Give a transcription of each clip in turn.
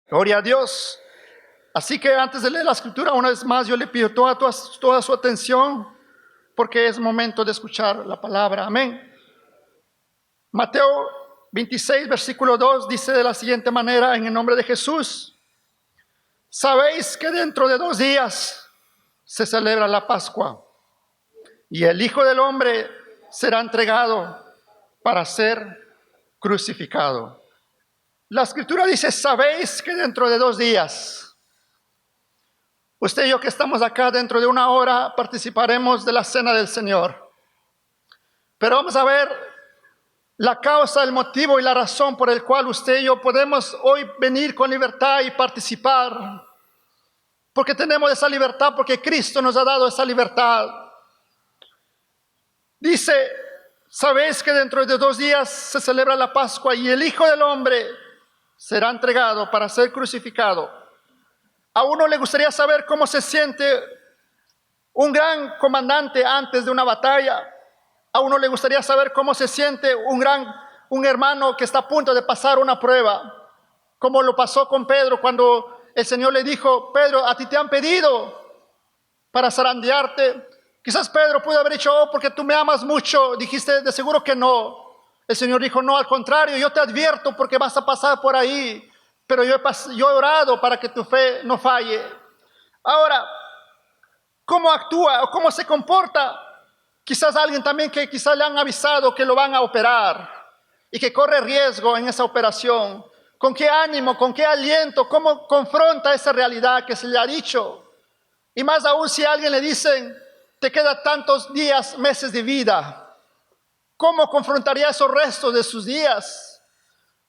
Gloria a Dios. Así que antes de leer la escritura, una vez más, yo le pido toda su atención, porque es momento de escuchar la palabra. Amén. Mateo 26, versículo 2, dice de la siguiente manera, en el nombre de Jesús: sabéis que dentro de 2 días se celebra la Pascua, y el Hijo del Hombre será entregado para ser crucificado. La escritura dice: sabéis que dentro de 2 días. Usted y yo que estamos acá, dentro de 1 hora participaremos de la cena del Señor. Pero vamos a ver la causa, el motivo y la razón por el cual usted y yo podemos hoy venir con libertad y participar. Porque tenemos esa libertad, porque Cristo nos ha dado esa libertad. Dice: sabéis que dentro de 2 días se celebra la Pascua, y el Hijo del Hombre será entregado para ser crucificado. A uno le gustaría saber cómo se siente un gran comandante antes de una batalla. A uno le gustaría saber cómo se siente un hermano que está a punto de pasar una prueba, como lo pasó con Pedro cuando el Señor le dijo: Pedro, a ti te han pedido para zarandearte. Quizás Pedro pudo haber dicho: oh, porque tú me amas mucho. Dijiste: de seguro que no. El Señor dijo: no, al contrario, yo te advierto porque vas a pasar por ahí. Pero yo he orado para que tu fe no falle. Ahora, ¿cómo actúa o cómo se comporta? Quizás alguien también que quizás le han avisado que lo van a operar y que corre riesgo en esa operación. ¿Con qué ánimo, con qué aliento, cómo confronta esa realidad que se le ha dicho? Y más aún si a alguien le dicen: te quedan tantos días, meses de vida. ¿Cómo confrontaría esos restos de sus días?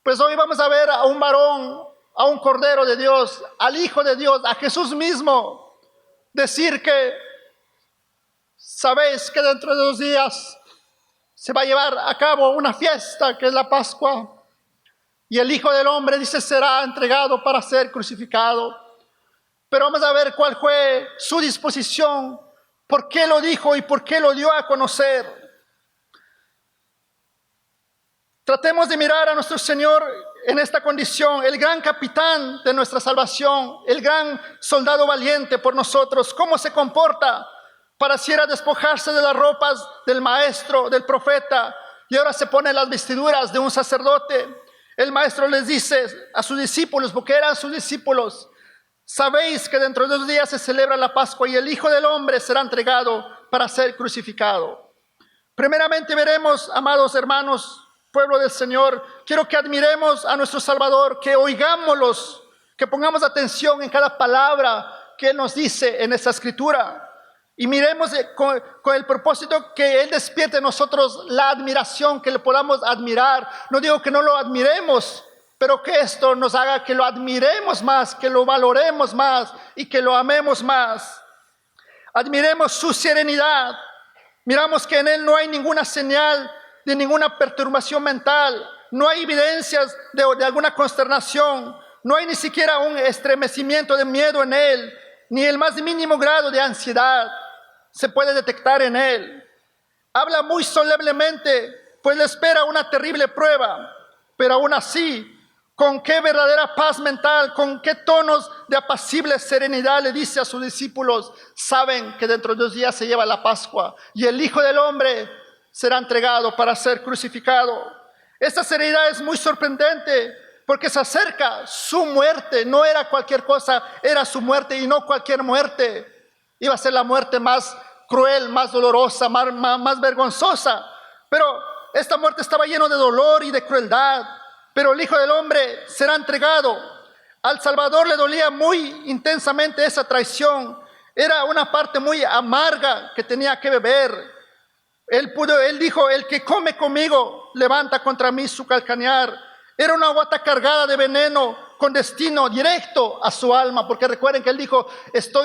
Pues hoy vamos a ver a un varón, a un Cordero de Dios, al Hijo de Dios, a Jesús mismo, decir que sabéis que dentro de 2 días se va a llevar a cabo una fiesta que es la Pascua, y el Hijo del Hombre, dice, será entregado para ser crucificado. Pero vamos a ver cuál fue su disposición, por qué lo dijo y por qué lo dio a conocer. Tratemos de mirar a nuestro Señor en esta condición, el gran capitán de nuestra salvación, el gran soldado valiente por nosotros. ¿Cómo se comporta? Pareciera despojarse de las ropas del maestro, del profeta, y ahora se pone las vestiduras de un sacerdote. El maestro les dice a sus discípulos, porque eran sus discípulos: sabéis que dentro de 2 días se celebra la Pascua, y el Hijo del Hombre será entregado para ser crucificado. Primeramente veremos, amados hermanos, pueblo del Señor, quiero que admiremos a nuestro Salvador, que oigámoslos, que pongamos atención en cada palabra que Él nos dice en esta escritura, y miremos con el propósito que Él despierte en nosotros la admiración, que le podamos admirar. No digo que no lo admiremos, pero que esto nos haga que lo admiremos más, que lo valoremos más y que lo amemos más. Admiremos su serenidad. Miramos que en Él no hay ninguna señal de ninguna perturbación mental, no hay evidencias de alguna consternación, no hay ni siquiera un estremecimiento de miedo en Él, ni el más mínimo grado de ansiedad se puede detectar en Él. Habla muy solemnemente, pues le espera una terrible prueba, pero aún así, con qué verdadera paz mental, con qué tonos de apacible serenidad le dice a sus discípulos: saben que dentro de 2 días se lleva la Pascua, y el Hijo del Hombre será entregado para ser crucificado. Esta serenidad es muy sorprendente, porque se acerca su muerte. No era cualquier cosa, era su muerte, y no cualquier muerte. Iba a ser la muerte más cruel, más dolorosa, más vergonzosa. Pero esta muerte estaba llena de dolor y de crueldad. Pero el Hijo del Hombre será entregado. Al Salvador le dolía muy intensamente esa traición. Era una parte muy amarga que tenía que beber. Él dijo: el que come conmigo levanta contra mí su calcañar. Era una gota cargada de veneno con destino directo a su alma, porque recuerden que Él dijo: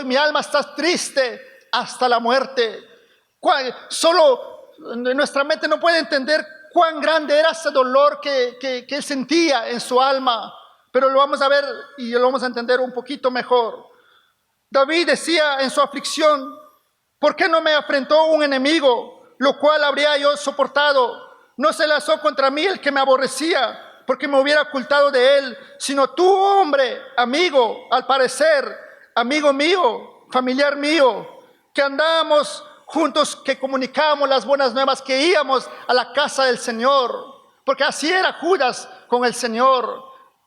mi alma está triste hasta la muerte. Solo nuestra mente no puede entender cuán grande era ese dolor que Él sentía en su alma, pero lo vamos a ver y lo vamos a entender un poquito mejor. David decía en su aflicción: ¿por qué no me afrentó un enemigo, lo cual habría yo soportado? No se lanzó contra mí el que me aborrecía, porque me hubiera ocultado de él, sino tú, hombre, amigo, al parecer, amigo mío, familiar mío, que andábamos juntos, que comunicábamos las buenas nuevas, que íbamos a la casa del Señor, porque así era Judas con el Señor.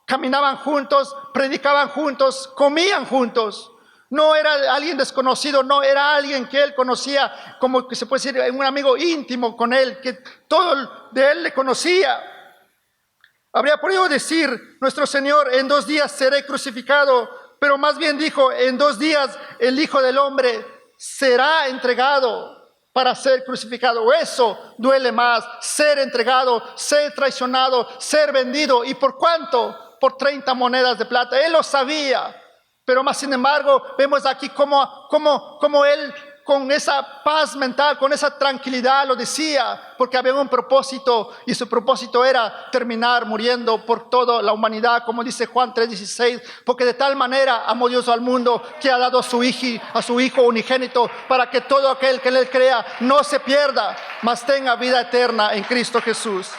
Caminaban juntos, predicaban juntos, comían juntos. No era alguien desconocido, no, era alguien que él conocía, como que se puede decir, un amigo íntimo con él, que todo de él le conocía. Habría podido decir nuestro Señor: en 2 días seré crucificado, pero más bien dijo: en 2 días el Hijo del Hombre será entregado para ser crucificado. Eso duele más, ser entregado, ser traicionado, ser vendido. ¿Y por cuánto? Por 30 monedas de plata. Él lo sabía, pero más sin embargo vemos aquí como él, con esa paz mental, con esa tranquilidad, lo decía, porque había un propósito, y su propósito era terminar muriendo por toda la humanidad, como dice Juan 3:16, porque de tal manera amó Dios al mundo, que ha dado a su Hijo unigénito, para que todo aquel que en él crea no se pierda, mas tenga vida eterna en Cristo Jesús.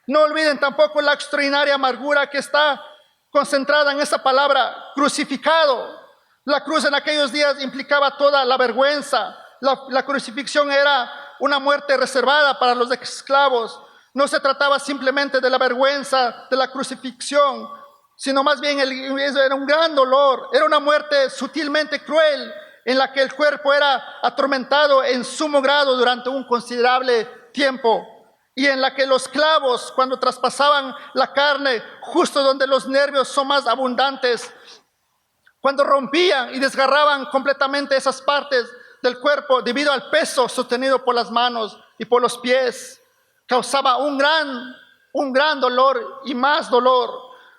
No olviden tampoco la extraordinaria amargura que está concentrada en esa palabra, crucificado. La cruz en aquellos días implicaba toda la vergüenza. La crucifixión era una muerte reservada para los esclavos. No se trataba simplemente de la vergüenza de la crucifixión, sino más bien era un gran dolor. Era una muerte sutilmente cruel, en la que el cuerpo era atormentado en sumo grado durante un considerable tiempo, y en la que los clavos, cuando traspasaban la carne, justo donde los nervios son más abundantes, cuando rompían y desgarraban completamente esas partes del cuerpo debido al peso sostenido por las manos y por los pies, causaba un gran dolor y más dolor.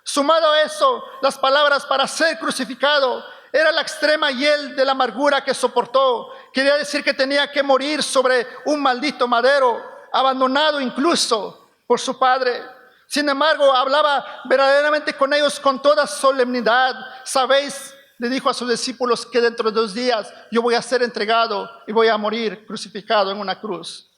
Sumado a eso, las palabras para ser crucificado era la extrema hiel de la amargura que soportó. Quería decir que tenía que morir sobre un maldito madero, abandonado incluso por su padre. Sin embargo, hablaba verdaderamente con ellos con toda solemnidad. Sabéis, le dijo a sus discípulos, que dentro de 2 días yo voy a ser entregado y voy a morir crucificado en una cruz.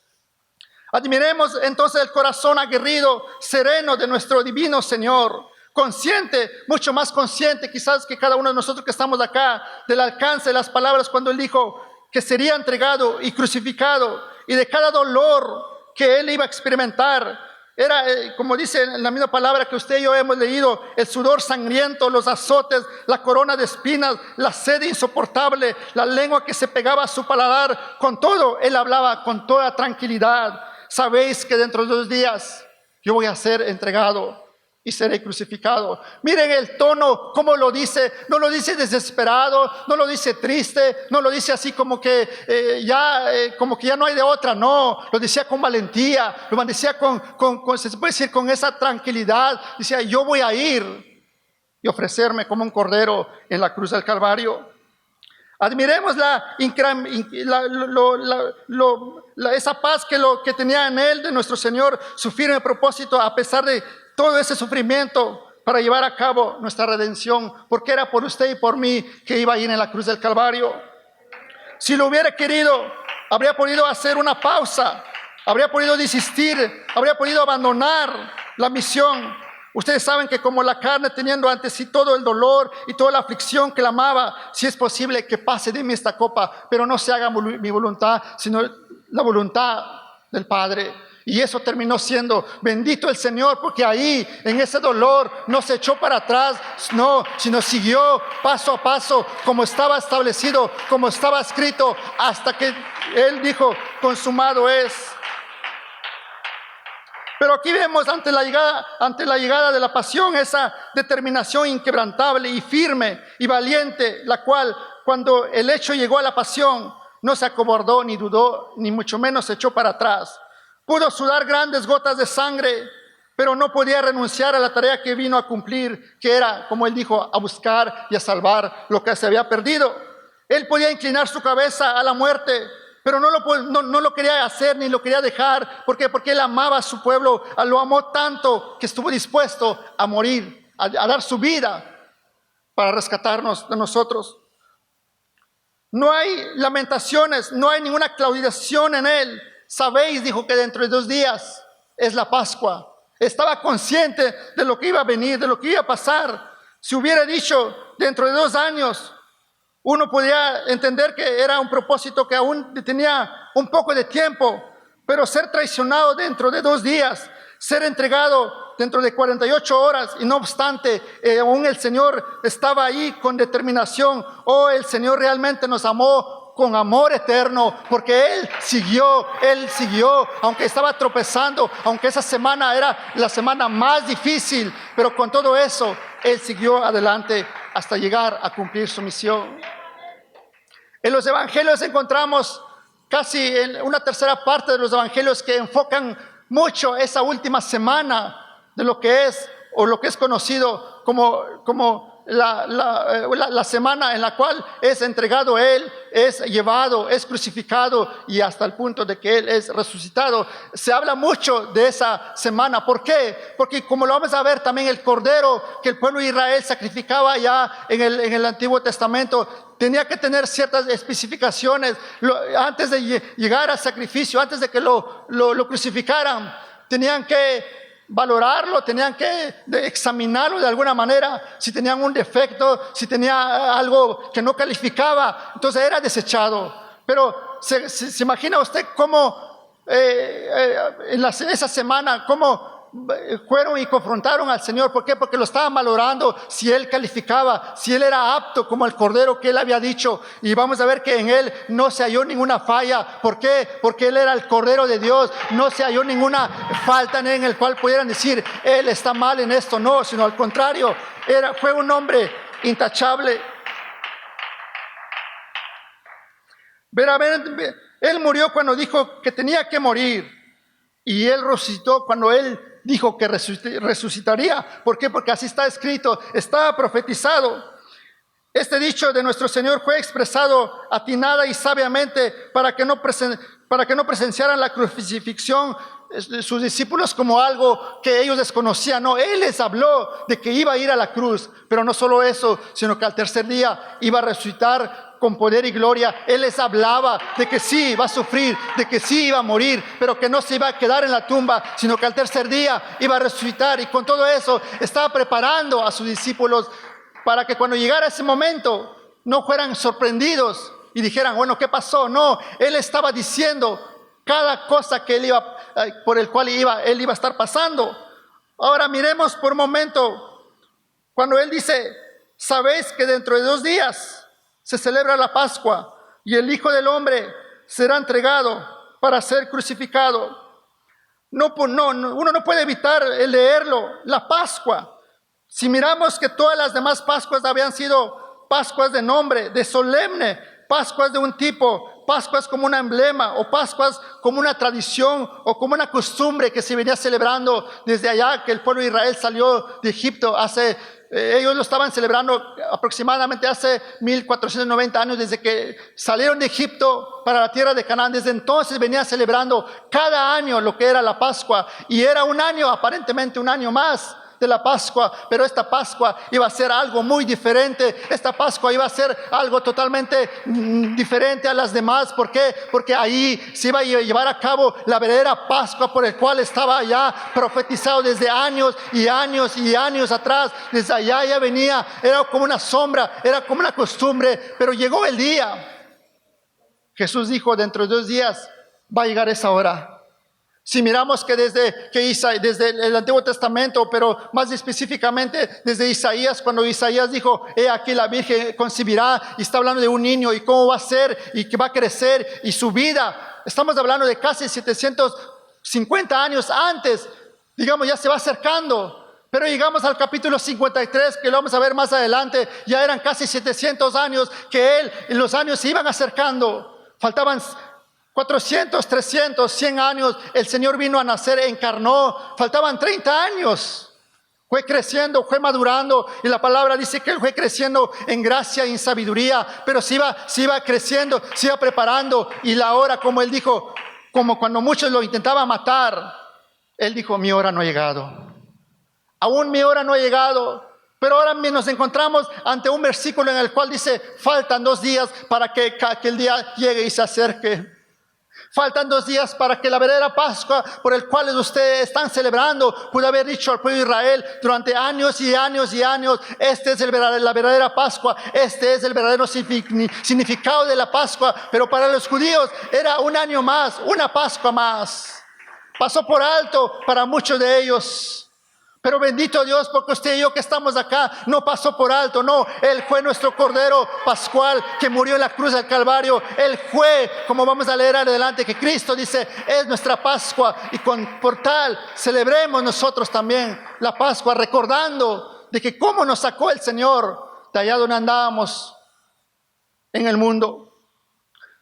Admiremos entonces el corazón aguerrido, sereno de nuestro divino Señor, consciente, mucho más consciente quizás que cada uno de nosotros que estamos acá, del alcance de las palabras cuando él dijo que sería entregado y crucificado, y de cada dolor que él iba a experimentar. Era, como dice en la misma palabra que usted y yo hemos leído, el sudor sangriento, los azotes, la corona de espinas, la sed insoportable, la lengua que se pegaba a su paladar. Con todo, él hablaba con toda tranquilidad. Sabéis que dentro de 2 días yo voy a ser entregado y seré crucificado. Miren el tono, cómo lo dice. No lo dice desesperado, no lo dice triste, no lo dice así como que ya no hay de otra. No, lo decía con valentía, lo decía se puede decir, con esa tranquilidad. Decía: yo voy a ir y ofrecerme como un cordero en la cruz del Calvario. Admiremos esa paz que tenía en él, de nuestro Señor, su firme propósito a pesar de todo ese sufrimiento para llevar a cabo nuestra redención, porque era por usted y por mí que iba a ir en la cruz del Calvario. Si lo hubiera querido, habría podido hacer una pausa, habría podido desistir, habría podido abandonar la misión. Ustedes saben que como la carne, teniendo ante sí todo el dolor y toda la aflicción que la amaba, si es posible que pase de mí esta copa, pero no se haga mi voluntad, sino la voluntad del Padre. Y eso terminó siendo, bendito el Señor, porque ahí, en ese dolor, no se echó para atrás, no, sino siguió paso a paso, como estaba establecido, como estaba escrito, hasta que Él dijo: consumado es. Pero aquí vemos ante la llegada de la pasión, esa determinación inquebrantable y firme y valiente, la cual, cuando el hecho llegó a la pasión, no se acobardó ni dudó, ni mucho menos se echó para atrás. Pudo sudar grandes gotas de sangre, pero no podía renunciar a la tarea que vino a cumplir, que era, como él dijo, a buscar y a salvar lo que se había perdido. Él podía inclinar su cabeza a la muerte, pero no lo quería hacer ni lo quería dejar. ¿Por qué? Porque él amaba a su pueblo, lo amó tanto que estuvo dispuesto a morir, a dar su vida para rescatarnos de nosotros. No hay lamentaciones, no hay ninguna claudicación en él. Sabéis, dijo, que dentro de 2 días es la Pascua. Estaba consciente de lo que iba a venir, de lo que iba a pasar. Si hubiera dicho dentro de 2 años, uno podía entender que era un propósito que aún tenía un poco de tiempo, pero ser traicionado dentro de 2 días, ser entregado dentro de 48 horas, y no obstante, aún el Señor estaba ahí con determinación. El Señor realmente nos amó con amor eterno, porque Él siguió, aunque estaba tropezando, aunque esa semana era la semana más difícil, pero con todo eso, Él siguió adelante hasta llegar a cumplir su misión. En los evangelios encontramos casi en una tercera parte de los evangelios que enfocan mucho esa última semana de lo que es, o lo que es conocido como la semana en la cual es entregado Él, es llevado, es crucificado y hasta el punto de que Él es resucitado. Se habla mucho de esa semana. ¿Por qué? Porque como lo vamos a ver también, el cordero que el pueblo de Israel sacrificaba ya en el Antiguo Testamento tenía que tener ciertas especificaciones. Antes de llegar al sacrificio, antes de que lo crucificaran, tenían que valorarlo, tenían que examinarlo de alguna manera. Si tenían un defecto, si tenía algo que no calificaba, entonces era desechado. Pero se imagina usted cómo en esa semana, cómo fueron y confrontaron al Señor. ¿Por qué? Porque lo estaban valorando, si Él calificaba, si Él era apto como el cordero que Él había dicho. Y vamos a ver que en Él no se halló ninguna falla. ¿Por qué? Porque Él era el cordero de Dios. No se halló ninguna falta en el cual pudieran decir, Él está mal en esto. No, sino al contrario, fue un hombre intachable. Verdaderamente, Él murió cuando dijo que tenía que morir, y Él resucitó cuando Él dijo que resucitaría. ¿Por qué? Porque así está escrito, estaba profetizado. Este dicho de nuestro Señor fue expresado atinada y sabiamente para que no presenciaran la crucifixión sus discípulos como algo que ellos desconocían. No, Él les habló de que iba a ir a la cruz, pero no solo eso, sino que al tercer día iba a resucitar con poder y gloria. Él les hablaba de que sí iba a sufrir, de que sí iba a morir, pero que no se iba a quedar en la tumba, sino que al tercer día iba a resucitar. Y con todo eso estaba preparando a sus discípulos para que cuando llegara ese momento no fueran sorprendidos y dijeran, bueno, ¿qué pasó? No, Él estaba diciendo cada cosa que por el cual Él iba a estar pasando. Ahora miremos por un momento cuando Él dice, sabéis que dentro de 2 días se celebra la Pascua y el Hijo del Hombre será entregado para ser crucificado. Uno no puede evitar el leerlo, la Pascua. Si miramos que todas las demás Pascuas habían sido Pascuas de nombre, de solemne, Pascuas de un tipo, Pascuas como un emblema, o Pascuas como una tradición o como una costumbre que se venía celebrando desde allá que el pueblo de Israel salió de Egipto ellos lo estaban celebrando aproximadamente hace 1490 años, desde que salieron de Egipto para la tierra de Canaán. Desde entonces venían celebrando cada año lo que era la Pascua, y era un año, aparentemente un año más de la Pascua, pero esta Pascua iba a ser algo muy diferente. Esta Pascua iba a ser algo totalmente diferente a las demás. ¿Por qué? Porque ahí se iba a llevar a cabo la verdadera Pascua por el cual estaba ya profetizado desde años y años y años atrás. Desde allá ya venía, era como una sombra, era como una costumbre, pero llegó el día. Jesús dijo, dentro de 2 días va a llegar esa hora. Si miramos que desde el Antiguo Testamento, pero más específicamente desde Isaías, cuando Isaías dijo, he aquí la Virgen concebirá, y está hablando de un niño y cómo va a ser y que va a crecer y su vida. Estamos hablando de casi 750 años antes, digamos, ya se va acercando. Pero llegamos al capítulo 53, que lo vamos a ver más adelante. Ya eran casi 700 años que los años se iban acercando. Faltaban 400, 300, 100 años. El Señor vino a nacer, encarnó. Faltaban 30 años. Fue creciendo, fue madurando. Y la palabra dice que Él fue creciendo en gracia y en sabiduría. Pero se iba creciendo, se iba preparando. Y la hora, como Él dijo, como cuando muchos lo intentaban matar, Él dijo, mi hora no ha llegado. Aún mi hora no ha llegado. Pero ahora nos encontramos ante un versículo en el cual dice, faltan 2 días para que el día llegue y se acerque. Faltan 2 días para que la verdadera Pascua por el cual ustedes están celebrando pudo haber dicho al pueblo de Israel durante años y años y años: este es la verdadera Pascua, este es el verdadero significado de la Pascua. Pero para los judíos era un año más, una Pascua más. Pasó por alto para muchos de ellos. Pero bendito Dios, porque usted y yo que estamos acá no pasó por alto, no. Él fue nuestro Cordero Pascual que murió en la cruz del Calvario. Él fue, como vamos a leer adelante, que Cristo dice es nuestra Pascua. Y por tal celebremos nosotros también la Pascua, recordando de que cómo nos sacó el Señor de allá donde andábamos en el mundo.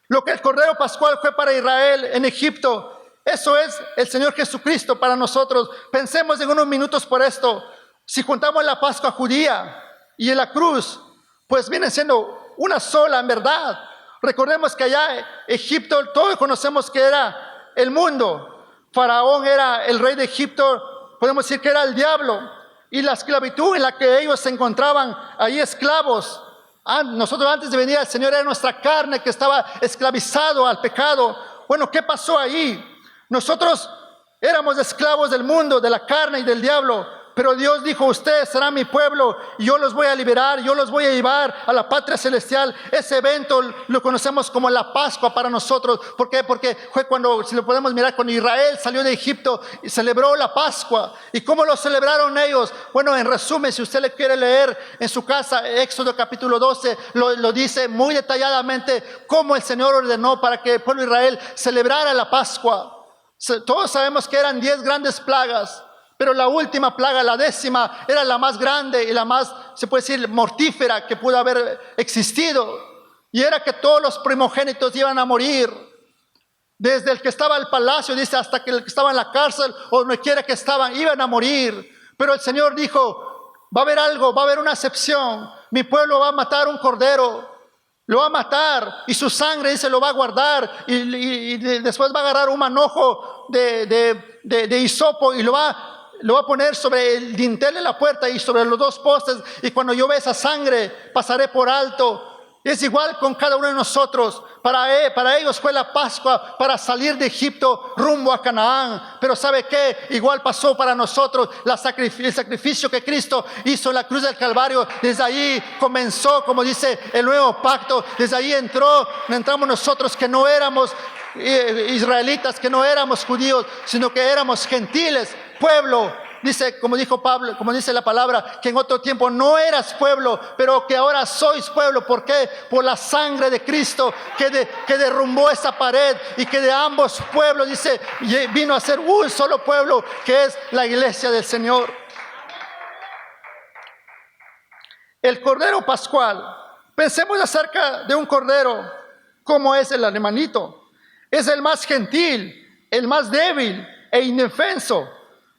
Lo que el Cordero Pascual fue para Israel en Egipto, eso es el Señor Jesucristo para nosotros. Pensemos en unos minutos por esto. Si juntamos la Pascua judía y en la cruz, pues vienen siendo una sola en verdad. Recordemos que allá en Egipto todos conocemos que era el mundo. Faraón era el rey de Egipto, podemos decir que era el diablo. Y la esclavitud en la que ellos se encontraban ahí esclavos. Nosotros antes de venir al Señor era nuestra carne que estaba esclavizado al pecado. Bueno, ¿qué pasó ahí? Nosotros éramos esclavos del mundo, de la carne y del diablo, pero Dios dijo: ustedes serán mi pueblo y yo los voy a liberar, yo los voy a llevar a la patria celestial. Ese evento lo conocemos como la Pascua para nosotros. ¿Por qué? Porque fue cuando, si lo podemos mirar, cuando Israel salió de Egipto y celebró la Pascua. ¿Y cómo lo celebraron ellos? Bueno, en resumen, si usted le quiere leer en su casa, Éxodo capítulo 12 lo dice muy detalladamente cómo el Señor ordenó para que el pueblo de Israel celebrara la Pascua. Todos sabemos que eran 10 grandes plagas, pero la última plaga, la 10ª, era la más grande y la más, se puede decir, mortífera que pudo haber existido. Y era que todos los primogénitos iban a morir. Desde el que estaba en el palacio, dice, hasta que el que estaba en la cárcel o donde quiera que estaban, iban a morir. Pero el Señor dijo: va a haber algo, va a haber una excepción. Mi pueblo va a matar un cordero. Lo va a matar y su sangre, dice, lo va a guardar y después va a agarrar un manojo de hisopo y lo va a poner sobre el dintel de la puerta y sobre los 2 postes, y cuando yo vea esa sangre pasaré por alto. Es igual con cada uno de nosotros. Para ellos fue la Pascua para salir de Egipto rumbo a Canaán. Pero ¿sabe qué? Igual pasó para nosotros el sacrificio que Cristo hizo en la cruz del Calvario. Desde ahí comenzó, como dice, el nuevo pacto. Desde ahí entramos nosotros que no éramos israelitas, que no éramos judíos, sino que éramos gentiles, pueblo. Dice, como dijo Pablo, como dice la palabra, que en otro tiempo no eras pueblo, pero que ahora sois pueblo. ¿Por qué? Por la sangre de Cristo que derrumbó esa pared, y que de ambos pueblos, dice, vino a ser un solo pueblo, que es la iglesia del Señor. El Cordero Pascual. Pensemos acerca de un cordero, como es el hermanito. Es el más gentil, el más débil e indefenso.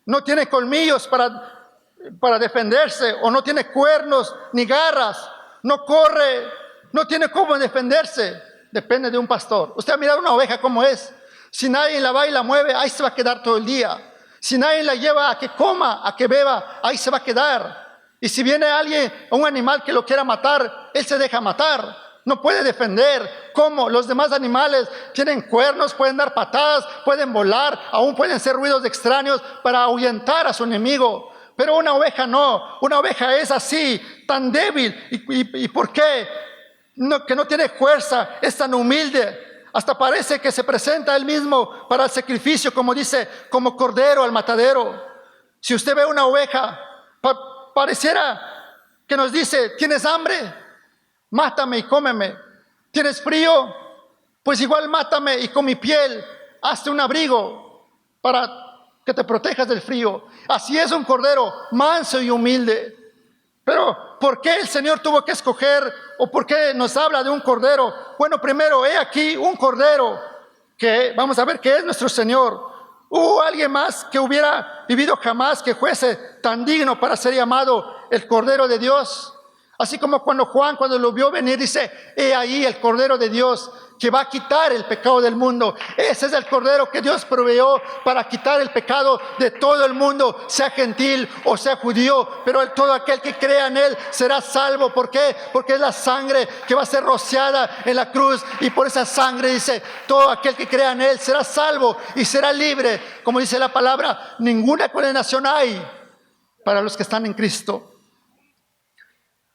No tiene colmillos para defenderse, o no tiene cuernos ni garras, no corre, no tiene cómo defenderse. Depende de un pastor. Usted ha mirado una oveja como es. Si nadie la va y la mueve, ahí se va a quedar todo el día. Si nadie la lleva a que coma, a que beba, ahí se va a quedar. Y si viene alguien, un animal que lo quiera matar, él se deja matar. No puede defender. Como los demás animales tienen cuernos, pueden dar patadas, pueden volar, aún pueden hacer ruidos extraños para ahuyentar a su enemigo. Pero una oveja no. Una oveja es así, tan débil. ¿Y por qué? Que no tiene fuerza, es tan humilde. Hasta parece que se presenta él mismo para el sacrificio, como dice, como cordero al matadero. Si usted ve una oveja, pareciera que nos dice: ¿tienes hambre? Mátame y cómeme. ¿Tienes frío? Pues igual mátame y con mi piel hazte un abrigo para que te protejas del frío. Así es un cordero manso y humilde. Pero ¿por qué el Señor tuvo que escoger, o por qué nos habla de un cordero? Bueno, primero, he aquí un cordero que vamos a ver que es nuestro Señor. ¿Hubo alguien más que hubiera vivido jamás que fuese tan digno para ser llamado el Cordero de Dios? Así como cuando Juan, cuando lo vio venir, dice: he ahí el Cordero de Dios que va a quitar el pecado del mundo. Ese es el Cordero que Dios proveyó para quitar el pecado de todo el mundo, sea gentil o sea judío, pero todo aquel que crea en Él será salvo. ¿Por qué? Porque es la sangre que va a ser rociada en la cruz, y por esa sangre, dice, todo aquel que crea en Él será salvo y será libre. Como dice la palabra, ninguna condenación hay para los que están en Cristo.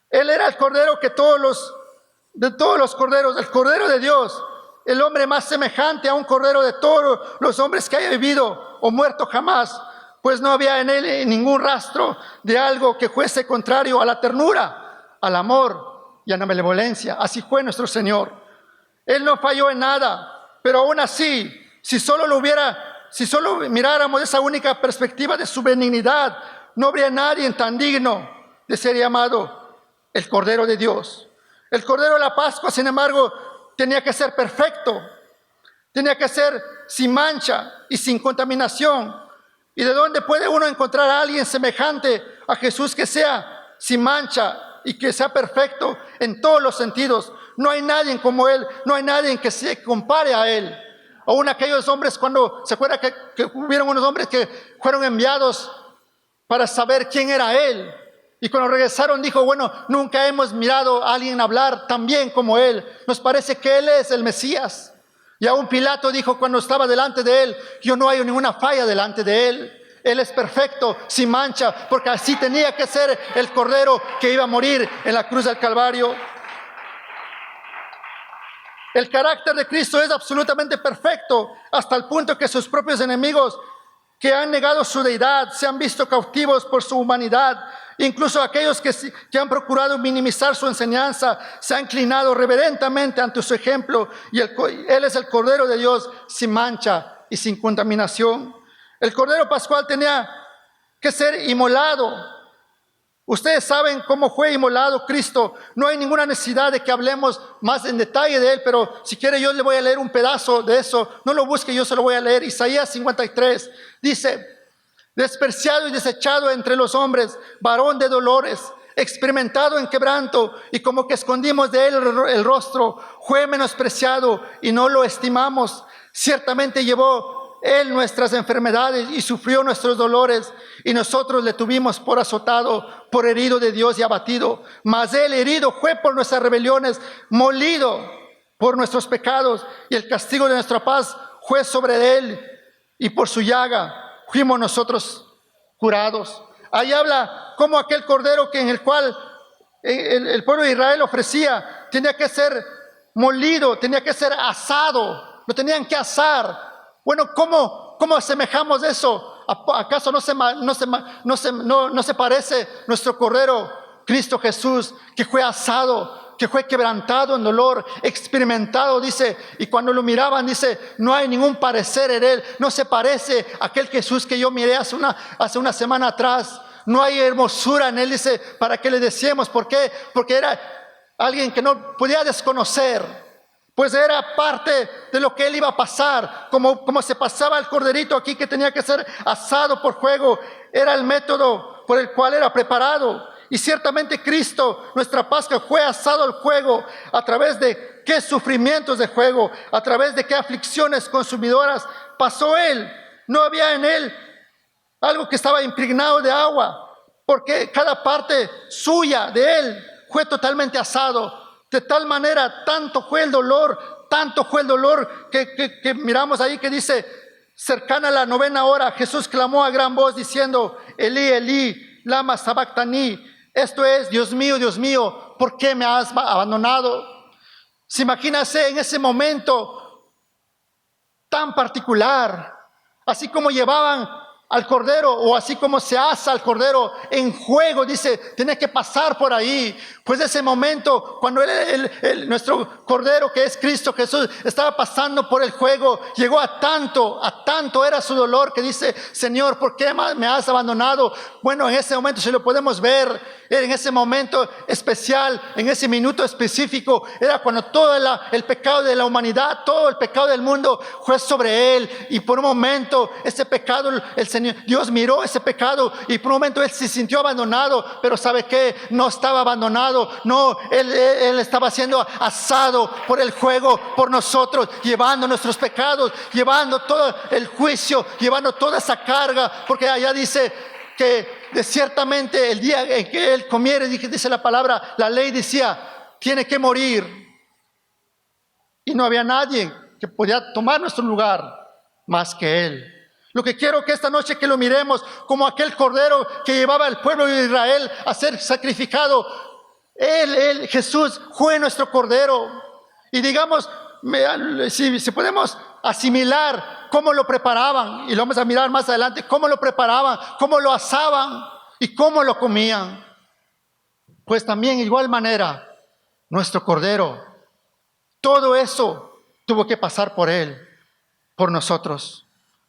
Él era el Cordero que de todos los corderos, el Cordero de Dios, el hombre más semejante a un cordero de todos los hombres que haya vivido o muerto jamás, pues no había en él ningún rastro de algo que fuese contrario a la ternura, al amor y a la benevolencia. Así fue nuestro Señor. Él no falló en nada, pero aún así, si solo miráramos esa única perspectiva de su benignidad, no habría nadie tan digno de ser llamado el Cordero de Dios. El Cordero de la Pascua, sin embargo, tenía que ser perfecto, tenía que ser sin mancha y sin contaminación. ¿Y de dónde puede uno encontrar a alguien semejante a Jesús que sea sin mancha y que sea perfecto en todos los sentidos? No hay nadie como Él, no hay nadie que se compare a Él. Aún aquellos hombres, cuando se acuerda que hubieron unos hombres que fueron enviados para saber quién era Él, y cuando regresaron dijo: bueno, nunca hemos mirado a alguien hablar tan bien como Él, nos parece que Él es el Mesías. Y aún Pilato dijo cuando estaba delante de Él: yo no hay ninguna falla delante de Él, Él es perfecto, sin mancha, porque así tenía que ser el Cordero que iba a morir en la cruz del Calvario. El carácter de Cristo es absolutamente perfecto, hasta el punto que sus propios enemigos que han negado su deidad se han visto cautivos por su humanidad. Incluso aquellos que han procurado minimizar su enseñanza se han inclinado reverentemente ante su ejemplo, y Él es el Cordero de Dios sin mancha y sin contaminación. El Cordero Pascual tenía que ser inmolado. Ustedes saben cómo fue inmolado Cristo. No hay ninguna necesidad de que hablemos más en detalle de Él, pero si quiere yo le voy a leer un pedazo de eso. No lo busque, yo se lo voy a leer. Isaías 53 dice: despreciado y desechado entre los hombres, varón de dolores, experimentado en quebranto, y como que escondimos de Él el rostro, fue menospreciado y no lo estimamos. Ciertamente llevó Él nuestras enfermedades y sufrió nuestros dolores, y nosotros le tuvimos por azotado, por herido de Dios y abatido. Mas Él herido fue por nuestras rebeliones, molido por nuestros pecados, y el castigo de nuestra paz fue sobre Él, y por su llaga fuimos nosotros curados. Ahí habla como aquel cordero en el cual el pueblo de Israel ofrecía tenía que ser molido, tenía que ser asado, lo tenían que asar. Bueno, ¿cómo asemejamos eso? ¿Acaso no se parece nuestro Cordero, Cristo Jesús, que fue asado, que fue quebrantado en dolor, experimentado, dice, y cuando lo miraban, dice, no hay ningún parecer en Él, no se parece a aquel Jesús que yo miré hace una semana atrás, no hay hermosura en Él, dice, para que le deseemos. ¿Por qué? Porque era alguien que no podía desconocer, pues era parte de lo que Él iba a pasar, como se pasaba el corderito aquí que tenía que ser asado por fuego, era el método por el cual era preparado. Y ciertamente Cristo, nuestra Pascua, fue asado al fuego. ¿A través de qué sufrimientos de fuego? ¿A través de qué aflicciones consumidoras pasó Él? No había en Él algo que estaba impregnado de agua, porque cada parte suya de Él fue totalmente asado. De tal manera, tanto fue el dolor que miramos ahí que dice, cercana a la 9ª hora, Jesús clamó a gran voz diciendo: Elí, Elí, lama sabactani. Esto es: Dios mío, ¿por qué me has abandonado? Se imagínase en ese momento tan particular, así como llevaban al cordero, o así como se asa al cordero en fuego, dice, tiene que pasar por ahí. Pues ese momento, cuando nuestro cordero, que es Cristo Jesús, estaba pasando por el fuego, llegó a tanto era su dolor, que dice: Señor, ¿por qué me has abandonado? Bueno, en ese momento, si lo podemos ver, en ese momento especial, en ese minuto específico, era cuando todo el pecado de la humanidad, todo el pecado del mundo fue sobre Él. Y por un momento ese pecado, el Señor, Dios miró ese pecado y por un momento Él se sintió abandonado. Pero ¿sabe qué? No estaba abandonado. No, Él estaba siendo asado por el fuego, por nosotros, llevando nuestros pecados, llevando todo el juicio, llevando toda esa carga. Porque allá dice que ciertamente el día en que Él comiere, dice la palabra, la ley decía, tiene que morir. Y no había nadie que podía tomar nuestro lugar más que Él. Lo que quiero que esta noche que lo miremos como aquel cordero que llevaba al pueblo de Israel a ser sacrificado. Jesús fue nuestro cordero. Y digamos, si podemos asimilar cómo lo preparaban, y lo vamos a mirar más adelante, cómo lo preparaban, cómo lo asaban y cómo lo comían. Pues también, de igual manera, nuestro cordero, todo eso tuvo que pasar por Él, por nosotros,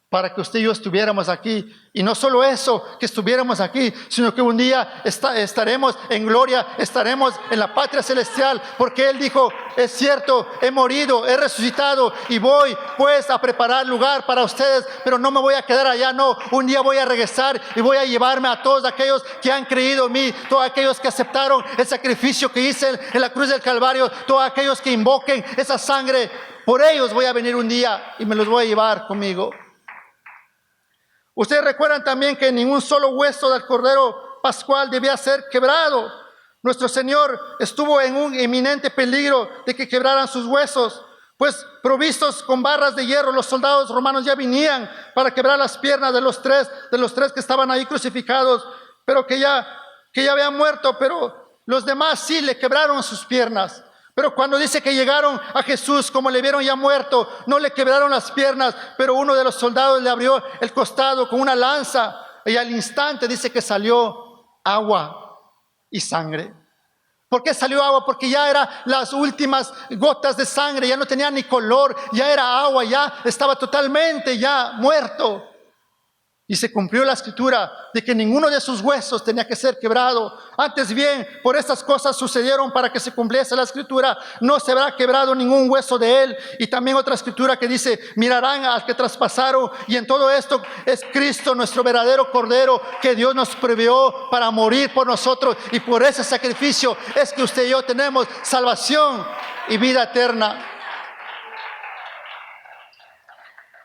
para que usted y yo estuviéramos aquí. Y no solo eso, que estuviéramos aquí, sino que un día estaremos en gloria, estaremos en la patria celestial, porque Él dijo, es cierto, he morido, he resucitado y voy pues a preparar lugar para ustedes, pero no me voy a quedar allá, no, un día voy a regresar y voy a llevarme a todos aquellos que han creído en mí, todos aquellos que aceptaron el sacrificio que hice en la cruz del Calvario, todos aquellos que invoquen esa sangre, por ellos voy a venir un día y me los voy a llevar conmigo. Ustedes recuerdan también que ningún solo hueso del cordero pascual debía ser quebrado. Nuestro Señor estuvo en un inminente peligro de que quebraran sus huesos, pues provistos con barras de hierro, los soldados romanos ya venían para quebrar las piernas de los tres que estaban ahí crucificados, pero que ya habían muerto, pero los demás sí le quebraron sus piernas. Pero cuando dice que llegaron a Jesús, como le vieron ya muerto, no le quebraron las piernas, pero uno de los soldados le abrió el costado con una lanza y al instante dice que salió agua y sangre. ¿Por qué salió agua? Porque ya eran las últimas gotas de sangre, ya no tenía ni color, ya era agua, ya estaba totalmente ya muerto. Y se cumplió la escritura de que ninguno de sus huesos tenía que ser quebrado. Antes bien, por estas cosas sucedieron para que se cumpliese la escritura. No se habrá quebrado ningún hueso de él. Y también otra escritura que dice, mirarán al que traspasaron. Y en todo esto es Cristo, nuestro verdadero cordero, que Dios nos previó para morir por nosotros. Y por ese sacrificio es que usted y yo tenemos salvación y vida eterna.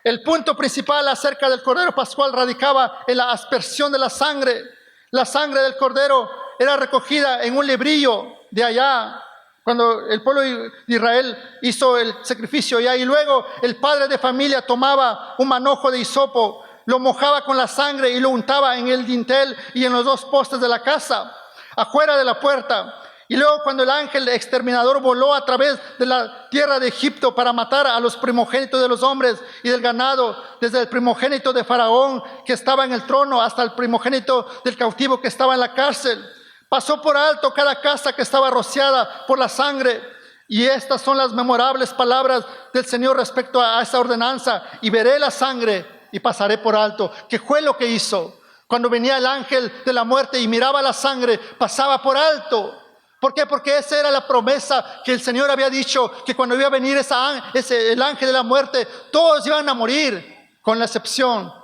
El punto principal acerca del Cordero Pascual radicaba en la aspersión de la sangre. La sangre del Cordero era recogida en un lebrillo de allá, cuando el pueblo de Israel hizo el sacrificio allá. Y luego el padre de familia tomaba un manojo de hisopo, lo mojaba con la sangre y lo untaba en el dintel y en los dos postes de la casa, afuera de la puerta. Y luego cuando el ángel exterminador voló a través de la tierra de Egipto para matar a los primogénitos de los hombres y del ganado, desde el primogénito de Faraón que estaba en el trono hasta el primogénito del cautivo que estaba en la cárcel, pasó por alto cada casa que estaba rociada por la sangre. Y estas son las memorables palabras del Señor respecto a esa ordenanza: y veré la sangre y pasaré por alto. ¿Qué fue lo que hizo? Cuando venía el ángel de la muerte y miraba la sangre, pasaba por alto. ¿Por qué? Porque esa era la promesa que el Señor había dicho, que cuando iba a venir el ángel de la muerte, todos iban a morir, con la excepción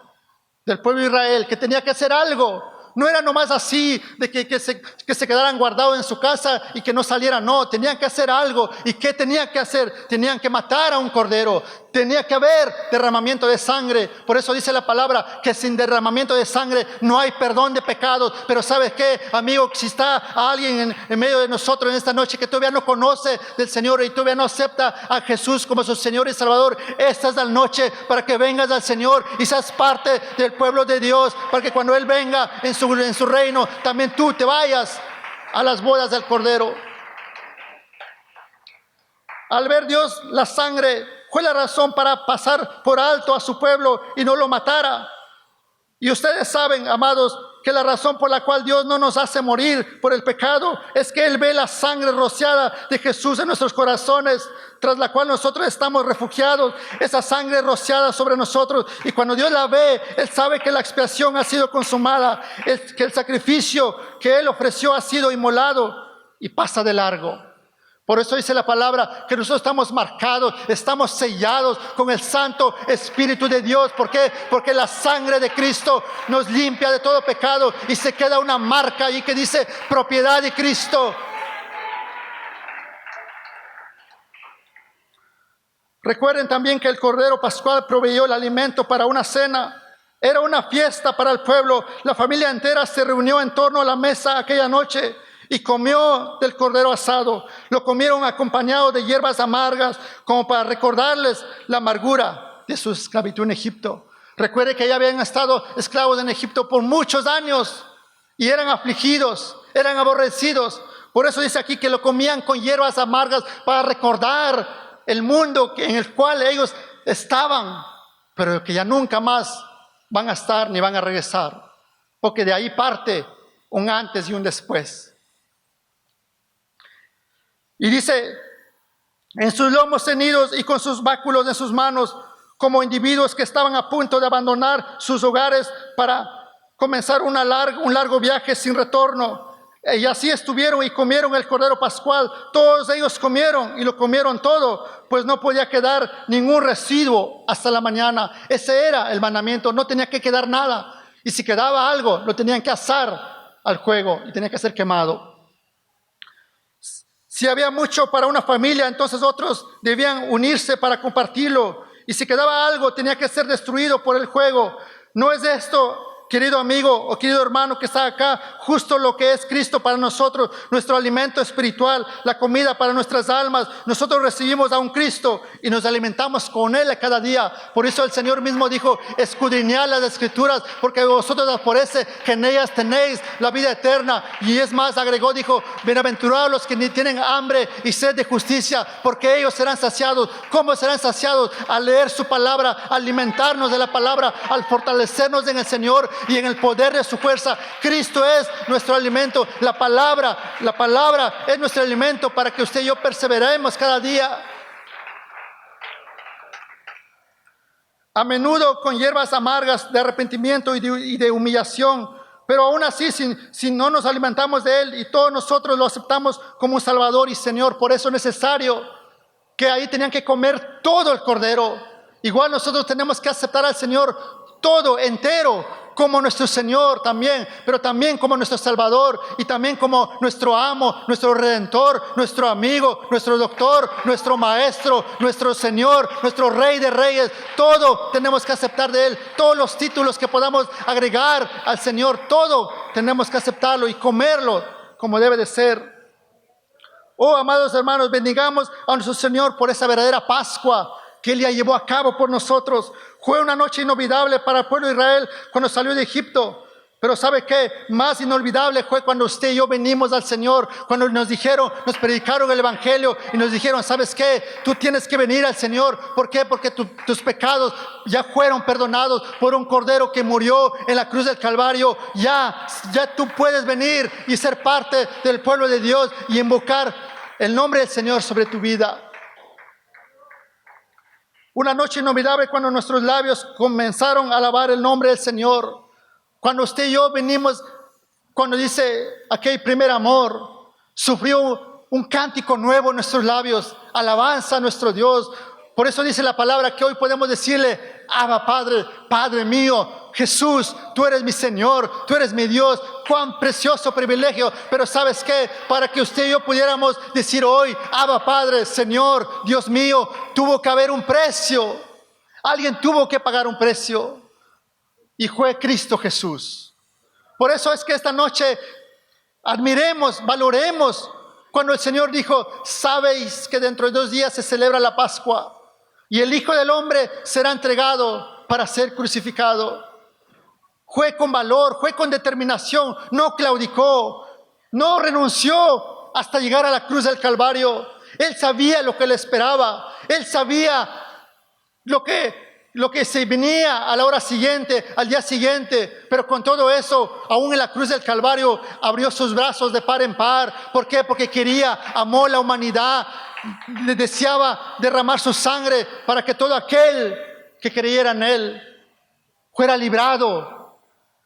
del pueblo de Israel, que tenía que hacer algo. No era nomás así de que se quedaran guardados en su casa y que no salieran. No, tenían que hacer algo. ¿Y qué tenían que hacer? Tenían que matar a un cordero. Tenía que haber derramamiento de sangre. Por eso dice la palabra que sin derramamiento de sangre no hay perdón de pecados. Pero ¿sabes qué, amigo? Si está alguien en medio de nosotros en esta noche que todavía no conoce del Señor y todavía no acepta a Jesús como su Señor y Salvador, esta es la noche para que vengas al Señor y seas parte del pueblo de Dios, para que cuando Él venga en su reino, también tú te vayas a las bodas del Cordero. Al ver Dios la sangre, fue la razón para pasar por alto a su pueblo y no lo matara. Y ustedes saben, amados, que la razón por la cual Dios no nos hace morir por el pecado es que Él ve la sangre rociada de Jesús en nuestros corazones, tras la cual nosotros estamos refugiados, esa sangre rociada sobre nosotros. Y cuando Dios la ve, Él sabe que la expiación ha sido consumada, que el sacrificio que Él ofreció ha sido inmolado, y pasa de largo. Por eso dice la palabra que nosotros estamos marcados, estamos sellados con el Santo Espíritu de Dios. ¿Por qué? Porque la sangre de Cristo nos limpia de todo pecado y se queda una marca ahí que dice propiedad de Cristo. Recuerden también que el Cordero Pascual proveyó el alimento para una cena. Era una fiesta para el pueblo. La familia entera se reunió en torno a la mesa aquella noche y comió del cordero asado. Lo comieron acompañado de hierbas amargas, como para recordarles la amargura de su esclavitud en Egipto. Recuerde que ya habían estado esclavos en Egipto por muchos años y eran afligidos, eran aborrecidos. Por eso dice aquí que lo comían con hierbas amargas para recordar el mundo en el cual ellos estaban, pero que ya nunca más van a estar ni van a regresar, porque de ahí parte un antes y un después. Y dice, en sus lomos ceñidos y con sus báculos en sus manos, como individuos que estaban a punto de abandonar sus hogares para comenzar un largo viaje sin retorno. Y así estuvieron y comieron el Cordero Pascual. Todos ellos comieron y lo comieron todo, pues no podía quedar ningún residuo hasta la mañana. Ese era el mandamiento, no tenía que quedar nada. Y si quedaba algo, lo tenían que asar al fuego y tenía que ser quemado. Si había mucho para una familia, entonces otros debían unirse para compartirlo. Y si quedaba algo, tenía que ser destruido por el fuego. ¿No es esto, querido amigo o querido hermano que está acá, justo lo que es Cristo para nosotros, nuestro alimento espiritual, la comida para nuestras almas? Nosotros recibimos a un Cristo y nos alimentamos con Él a cada día. Por eso el Señor mismo dijo, escudriñad las Escrituras, porque vosotros os parece que en ellas tenéis la vida eterna. Y es más, agregó, dijo, bienaventurados los que ni tienen hambre y sed de justicia, porque ellos serán saciados. ¿Cómo serán saciados? Al leer su palabra, al alimentarnos de la palabra, al fortalecernos en el Señor y en el poder de su fuerza. Cristo es nuestro alimento. La palabra es nuestro alimento para que usted y yo perseveremos cada día. A menudo con hierbas amargas de arrepentimiento y de humillación. Pero aún así, si no nos alimentamos de Él y todos nosotros lo aceptamos como un Salvador y Señor, por eso es necesario que ahí tenían que comer todo el cordero. Igual nosotros tenemos que aceptar al Señor todo, entero, como nuestro Señor también, pero también como nuestro Salvador y también como nuestro amo, nuestro Redentor, nuestro amigo, nuestro doctor, nuestro Maestro, nuestro Señor, nuestro Rey de Reyes. Todo tenemos que aceptar de Él. Todos los títulos que podamos agregar al Señor, todo tenemos que aceptarlo y comerlo como debe de ser. Oh, amados hermanos, bendigamos a nuestro Señor por esa verdadera Pascua que Él ya llevó a cabo por nosotros. Fue una noche inolvidable para el pueblo de Israel cuando salió de Egipto. Pero ¿sabe qué? Más inolvidable fue cuando usted y yo venimos al Señor, cuando nos predicaron el Evangelio y nos dijeron, ¿sabes qué? Tú tienes que venir al Señor. ¿Por qué? Porque tus pecados ya fueron perdonados por un Cordero que murió en la cruz del Calvario. Ya tú puedes venir y ser parte del pueblo de Dios y invocar el nombre del Señor sobre tu vida. Una noche inolvidable cuando nuestros labios comenzaron a alabar el nombre del Señor. Cuando usted y yo venimos, cuando dice aquel primer amor, sufrió un cántico nuevo en nuestros labios, alabanza a nuestro Dios. Por eso dice la palabra que hoy podemos decirle, Abba Padre, Padre mío, Jesús, tú eres mi Señor, tú eres mi Dios. Cuán precioso privilegio. Pero ¿sabes qué? Para que usted y yo pudiéramos decir hoy, Abba Padre, Señor, Dios mío, tuvo que haber un precio. Alguien tuvo que pagar un precio. Y fue Cristo Jesús. Por eso es que esta noche admiremos, valoremos cuando el Señor dijo, sabéis que dentro de 2 días se celebra la Pascua y el Hijo del Hombre será entregado para ser crucificado. Fue con valor, fue con determinación, no claudicó, no renunció hasta llegar a la cruz del Calvario. Él sabía lo que le esperaba, él sabía lo que lo que se venía a la hora siguiente, al día siguiente, pero con todo eso, aún en la cruz del Calvario, abrió sus brazos de par en par. ¿Por qué? Porque quería, amó la humanidad, le deseaba derramar su sangre para que todo aquel que creyera en Él fuera librado,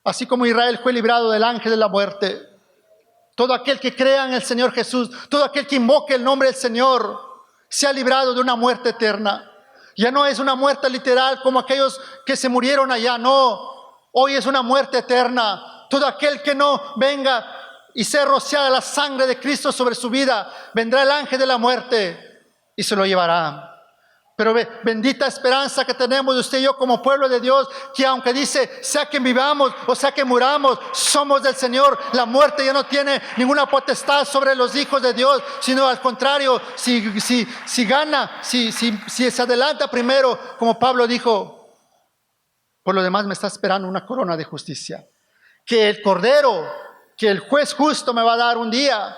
así como Israel fue librado del ángel de la muerte. Todo aquel que crea en el Señor Jesús, todo aquel que invoque el nombre del Señor, se ha librado de una muerte eterna. Ya no es una muerte literal como aquellos que se murieron allá, no. Hoy es una muerte eterna. Todo aquel que no venga y sea rociada la sangre de Cristo sobre su vida, vendrá el ángel de la muerte y se lo llevará. Pero bendita esperanza que tenemos de usted y yo como pueblo de Dios, que aunque dice, sea que vivamos o sea que muramos, somos del Señor. La muerte ya no tiene ninguna potestad sobre los hijos de Dios, sino al contrario, si gana, si se adelanta primero, como Pablo dijo, por lo demás me está esperando una corona de justicia. Que el Cordero, que el juez justo me va a dar un día,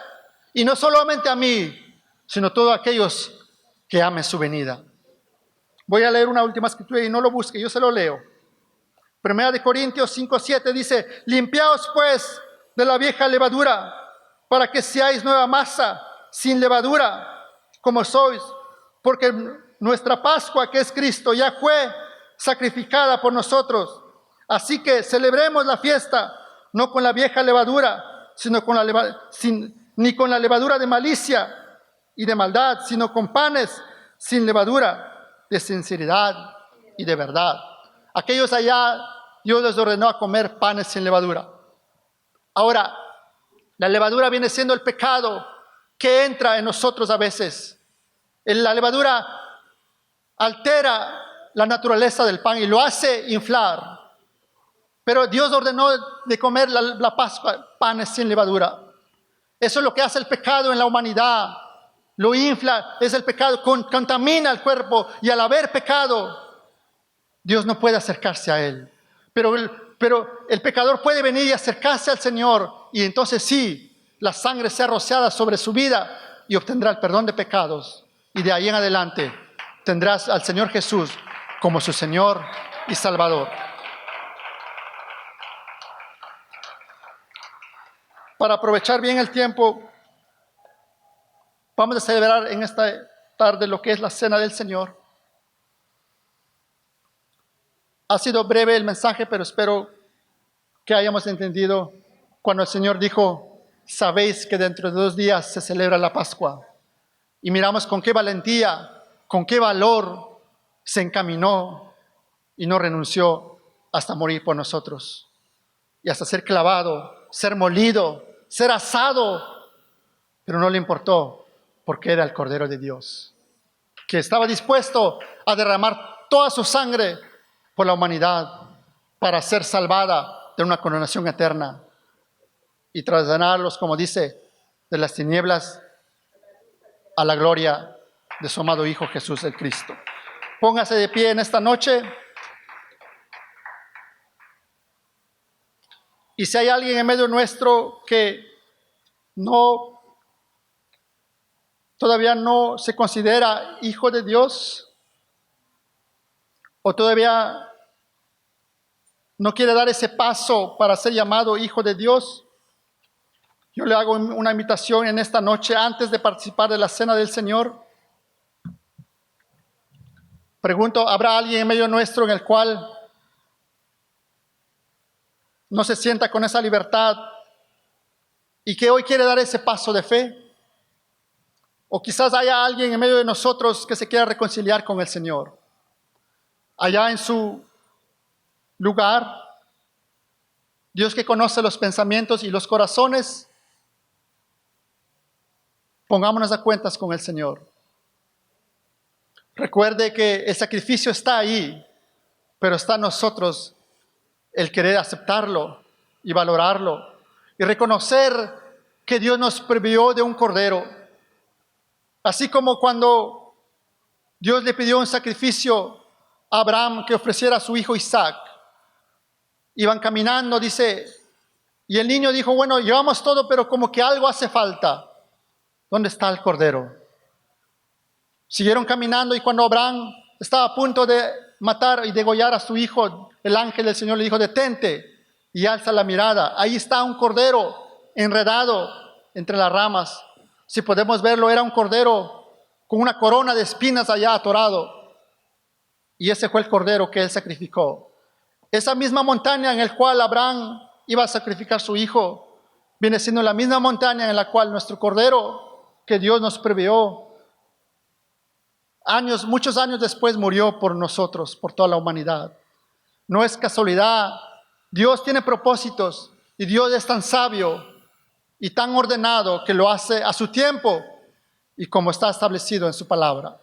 y no solamente a mí, sino a todos aquellos que amen su venida. Voy a leer una última escritura y no lo busque, yo se lo leo. Primera de Corintios 5:7 dice, limpiaos pues de la vieja levadura, para que seáis nueva masa, sin levadura, como sois, porque nuestra Pascua, que es Cristo, ya fue sacrificada por nosotros. Así que celebremos la fiesta, no con la vieja levadura, sino con ni con la levadura de malicia y de maldad, sino con panes sin levadura, de sinceridad y de verdad. Aquellos allá, Dios les ordenó a comer panes sin levadura. Ahora, la levadura viene siendo el pecado que entra en nosotros a veces. La levadura altera la naturaleza del pan y lo hace inflar. Pero Dios ordenó de comer la Pascua, panes sin levadura. Eso es lo que hace el pecado en la humanidad. Lo infla, es el pecado, contamina el cuerpo, y al haber pecado, Dios no puede acercarse a Él. Pero el pecador puede venir y acercarse al Señor, y entonces sí, la sangre sea rociada sobre su vida y obtendrá el perdón de pecados. Y de ahí en adelante tendrás al Señor Jesús como su Señor y Salvador. Para aprovechar bien el tiempo, vamos a celebrar en esta tarde lo que es la Cena del Señor. Ha sido breve el mensaje, pero espero que hayamos entendido cuando el Señor dijo, sabéis que dentro de 2 días se celebra la Pascua. Y miramos con qué valentía, con qué valor se encaminó y no renunció hasta morir por nosotros. Y hasta ser clavado, ser molido, ser asado, pero no le importó, porque era el Cordero de Dios, que estaba dispuesto a derramar toda su sangre por la humanidad para ser salvada de una condenación eterna y trasladarlos, como dice, de las tinieblas a la gloria de su amado Hijo Jesús el Cristo. Póngase de pie en esta noche. Y si hay alguien en medio nuestro que todavía no se considera hijo de Dios, o todavía no quiere dar ese paso para ser llamado hijo de Dios, yo le hago una invitación en esta noche antes de participar de la Cena del Señor. Pregunto, ¿habrá alguien en medio nuestro en el cual no se sienta con esa libertad y que hoy quiere dar ese paso de fe? O quizás haya alguien en medio de nosotros que se quiera reconciliar con el Señor. Allá en su lugar, Dios que conoce los pensamientos y los corazones, pongámonos a cuentas con el Señor. Recuerde que el sacrificio está ahí, pero está en nosotros el querer aceptarlo y valorarlo y reconocer que Dios nos previó de un cordero. Así como cuando Dios le pidió un sacrificio a Abraham que ofreciera a su hijo Isaac. Iban caminando, dice, y el niño dijo, bueno, llevamos todo, pero como que algo hace falta. ¿Dónde está el cordero? Siguieron caminando y cuando Abraham estaba a punto de matar y degollar a su hijo, el ángel del Señor le dijo, detente, y alza la mirada. Ahí está un cordero enredado entre las ramas. Si podemos verlo, era un cordero con una corona de espinas allá atorado. Y ese fue el cordero que él sacrificó. Esa misma montaña en la cual Abraham iba a sacrificar a su hijo, viene siendo la misma montaña en la cual nuestro cordero, que Dios nos previó, muchos años después murió por nosotros, por toda la humanidad. No es casualidad. Dios tiene propósitos y Dios es tan sabio y tan ordenado que lo hace a su tiempo y como está establecido en su palabra.